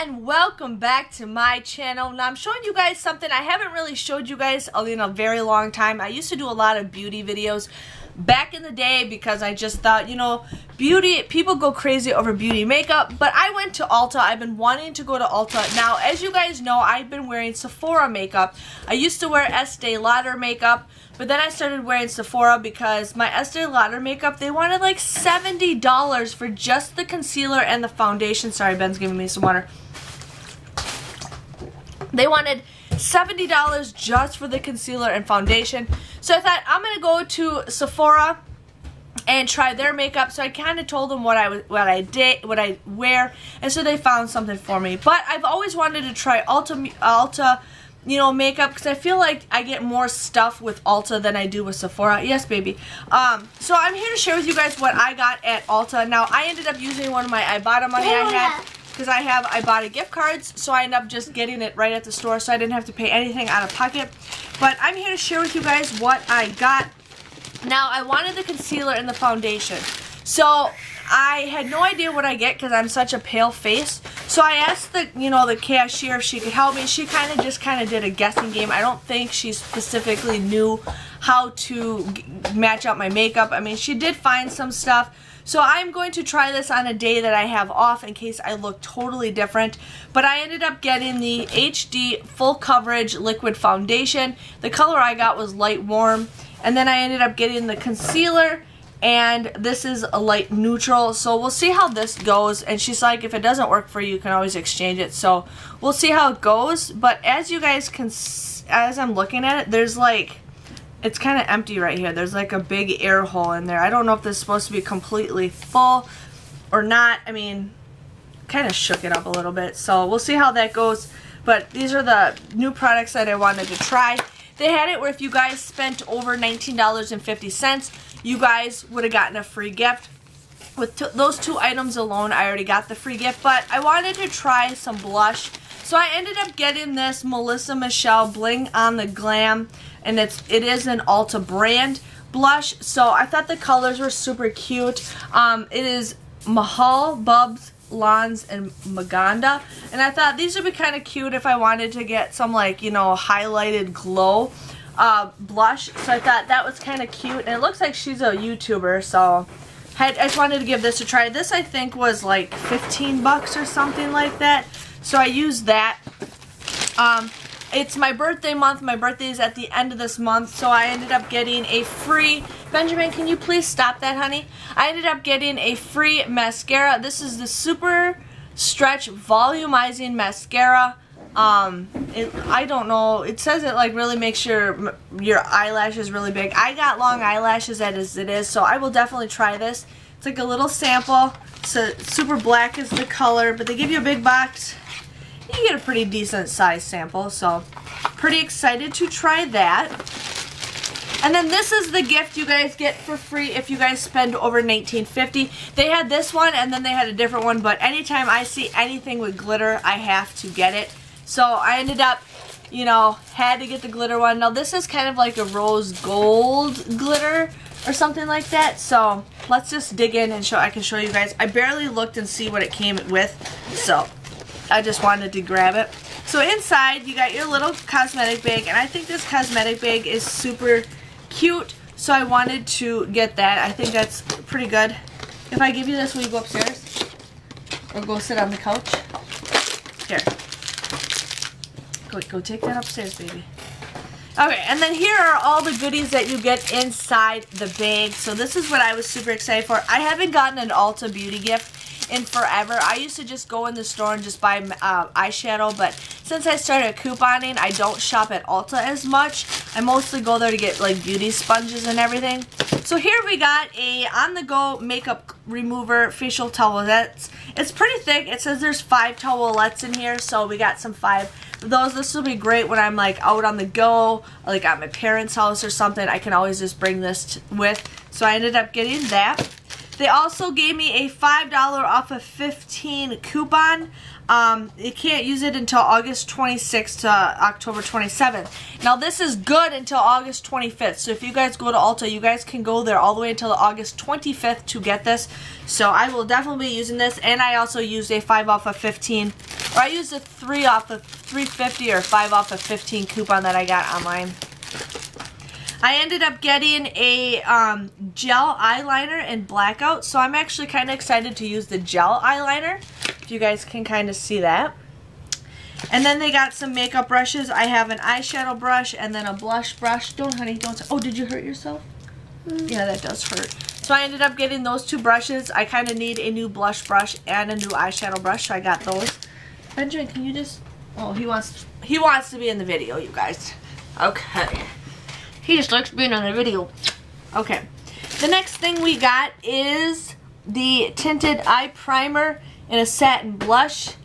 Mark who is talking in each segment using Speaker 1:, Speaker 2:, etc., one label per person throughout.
Speaker 1: and welcome back to my channel. Now I'm showing you guys something I haven't really showed you guys in a very long time. I used to do a lot of beauty videos back in the day because I just thought, you know, people go crazy over beauty makeup, but I went to Ulta. I've been wanting to go to Ulta. Now, as you guys know, I've been wearing Sephora makeup. I used to wear Estee Lauder makeup, but then I started wearing Sephora because my Estee Lauder makeup, they wanted like $70 for just the concealer and the foundation. Sorry, Ben's giving me some water. They wanted $70 just for the concealer and foundation. So I thought, I'm going to go to Sephora and try their makeup. So I kind of told them what I wear, and so they found something for me. But I've always wanted to try Ulta, you know, makeup, because I feel like I get more stuff with Ulta than I do with Sephora. Yes, baby. So I'm here to share with you guys what I got at Ulta. Now, I ended up using one of my Ibotta money I had, because I have Ibotta gift cards, so I ended up just getting it right at the store, so I didn't have to pay anything out of pocket. But I'm here to share with you guys what I got. Now, I wanted the concealer and the foundation, so I had no idea what I get because I'm such a pale face. So I asked the cashier if she could help me. She kind of did a guessing game. I don't think she specifically knew how to match up my makeup. I mean, she did find some stuff. So I'm going to try this on a day that I have off in case I look totally different. But I ended up getting the HD Full Coverage Liquid Foundation. The color I got was light warm. And then I ended up getting the concealer, and this is a light neutral. So we'll see how this goes. And she's like, if it doesn't work for you, you can always exchange it. So we'll see how it goes. But as you guys can, as I'm looking at it, there's like, it's kind of empty right here. There's like a big air hole in there. I don't know if this is supposed to be completely full or not. I mean, kind of shook it up a little bit. So we'll see how that goes. But these are the new products that I wanted to try. They had it where if you guys spent over $19.50, you guys would have gotten a free gift. With those two items alone, I already got the free gift. But I wanted to try some blush. So I ended up getting this Melissa Michelle Bling on the Glam. And it is an Ulta brand blush. So I thought the colors were super cute. It is Mahal, Bubs, Lawns, and Maganda. And I thought these would be kind of cute if I wanted to get some, like, you know, highlighted glow blush. So I thought that was kind of cute. And it looks like she's a YouTuber, so I just wanted to give this a try. This, I think, was like 15 bucks or something like that. So I used that. It's my birthday month. My birthday is at the end of this month, so I ended up getting a free... Benjamin, can you please stop that, honey? I ended up getting a free mascara. This is the Super Stretch Volumizing Mascara. I don't know. It says it like really makes your eyelashes really big. I got long eyelashes as it is, so I will definitely try this. It's like a little sample. So super black is the color, but they give you a big box. You get a pretty decent size sample, so pretty excited to try that. And then this is the gift you guys get for free if you guys spend over $19.50. They had this one, and then they had a different one, but anytime I see anything with glitter, I have to get it. So I ended up, you know, had to get the glitter one. Now this is kind of like a rose gold glitter or something like that. So let's just dig in and I can show you guys. I barely looked and see what it came with, so I just wanted to grab it. So inside, you got your little cosmetic bag, and I think this cosmetic bag is super cute, so I wanted to get that. I think that's pretty good. If I give you this, will you go upstairs? Or go sit on the couch? Here. Go take that upstairs, baby. Okay, and then here are all the goodies that you get inside the bag. So this is what I was super excited for. I haven't gotten an Ulta beauty gift in forever. I used to just go in the store and just buy eyeshadow, but since I started couponing, I don't shop at Ulta as much. I mostly go there to get like beauty sponges and everything. So here we got a on-the-go makeup remover facial towelettes. It's pretty thick. It says there's 5 towelettes in here, so we got some 5. This will be great when I'm like out on the go, like at my parents' house or something. I can always just bring this with. So I ended up getting that. They also gave me a $5 off of 15 coupon. You can't use it until August 26th to October 27th. Now this is good until August 25th. So if you guys go to Ulta, you guys can go there all the way until August 25th to get this. So I will definitely be using this. And I also used a 5 off of 15 Or I used a 3 off of 350 or 5 off of 15 coupon that I got online. I ended up getting a gel eyeliner in Blackout, so I'm actually kind of excited to use the gel eyeliner, if you guys can kind of see that. And then they got some makeup brushes. I have an eyeshadow brush and then a blush brush. Don't, honey, don't. Oh, did you hurt yourself? Yeah, that does hurt. So I ended up getting those 2 brushes. I kind of need a new blush brush and a new eyeshadow brush, so I got those. Benjamin, can you just... Oh, he wants to be in the video, you guys. Okay. He just likes being in the video. Okay. The next thing we got is the tinted eye primer in a satin blush.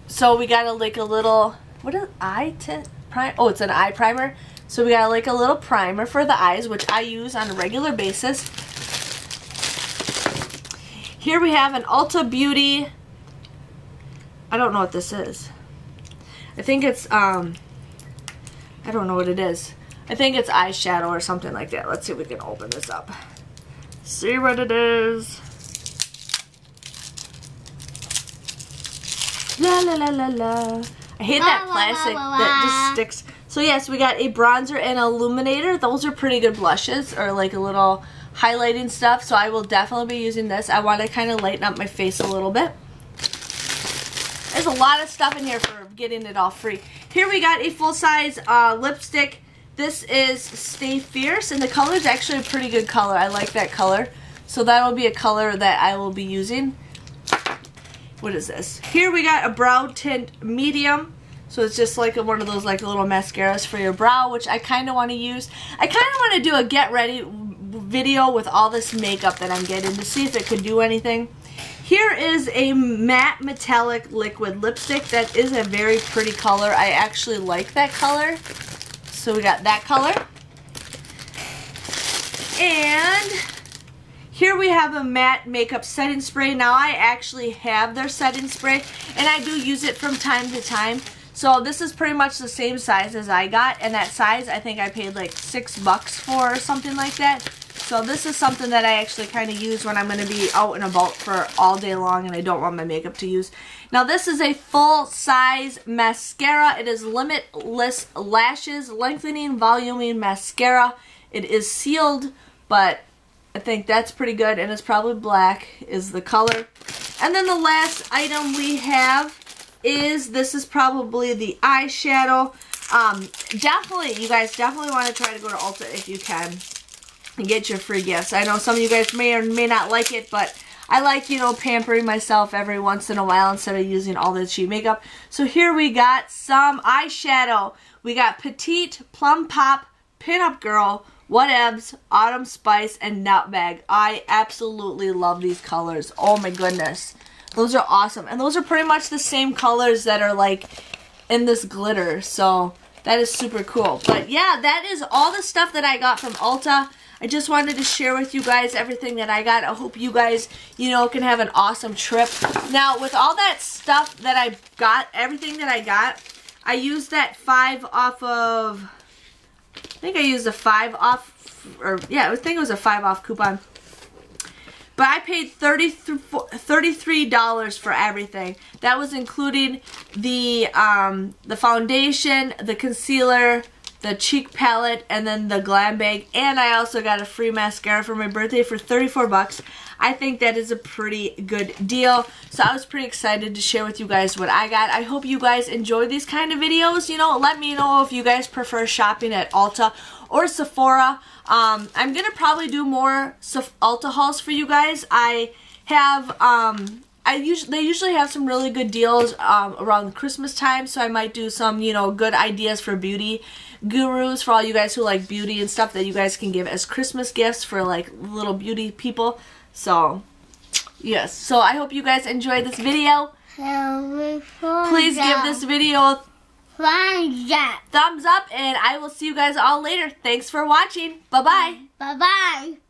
Speaker 1: So we got like a little, what is eye tint primer? Oh, it's an eye primer. So we got like a little primer for the eyes, which I use on a regular basis. Here we have an Ulta Beauty. I don't know what this is. I think it's, I don't know what it is. I think it's eyeshadow or something like that. Let's see if we can open this up. See what it is. La la la la la. I hate that plastic that just sticks. So yes, we got a bronzer and illuminator. Those are pretty good blushes, or like a little highlighting stuff. So I will definitely be using this. I want to kind of lighten up my face a little bit. There's a lot of stuff in here for getting it all free. Here we got a full-size lipstick. This is Stay Fierce, and the color is actually a pretty good color. I like that color. So that will be a color that I will be using. What is this? Here we got a brow tint medium. So it's just like one of those like little mascaras for your brow, which I kind of want to use. I kind of want to do a get ready video with all this makeup that I'm getting to see if it could do anything. Here is a matte metallic liquid lipstick. That is a very pretty color. I actually like that color. So we got that color. And here we have a matte makeup setting spray. Now I actually have their setting spray, and I do use it from time to time. So this is pretty much the same size as I got, and that size I think I paid like $6 for or something like that. So this is something that I actually kind of use when I'm going to be out and about for all day long and I don't want my makeup to use. Now this is a full-size mascara. It is Limitless Lashes Lengthening Voluming Mascara. It is sealed, but I think that's pretty good, and it's probably black is the color. And then the last item we have is, this is probably the eyeshadow. Definitely, you guys definitely want to try to go to Ulta if you can and get your free gifts. I know some of you guys may or may not like it, but I like, you know, pampering myself every once in a while instead of using all the cheap makeup. So here we got some eyeshadow. We got Petite, Plum Pop, Pinup Girl, Whatevs, Autumn Spice, and Nutmeg. I absolutely love these colors. Oh my goodness. Those are awesome. And those are pretty much the same colors that are like in this glitter. So that is super cool. But yeah, that is all the stuff that I got from Ulta. I just wanted to share with you guys everything that I got. I hope you guys, you know, can have an awesome trip. Now, with all that stuff that I got, everything that I got, I used that 5 off of, I think I used a 5 off, or yeah, I think it was a 5 off coupon. But I paid $33 for everything. That was including the foundation, the concealer, the cheek palette, and then the glam bag. And I also got a free mascara for my birthday for $34. I think that is a pretty good deal. So I was pretty excited to share with you guys what I got. I hope you guys enjoy these kind of videos. You know, let me know if you guys prefer shopping at Ulta or Sephora. I'm going to probably do more Ulta hauls for you guys. I have, they usually have some really good deals around Christmas time, so I might do some, you know, good ideas for beauty gurus for all you guys who like beauty and stuff that you guys can give as Christmas gifts for like little beauty people. So, yes. So I hope you guys enjoyed this video. Please give this video a thumbs up, and I will see you guys all later. Thanks for watching. Bye-bye.
Speaker 2: Bye-bye.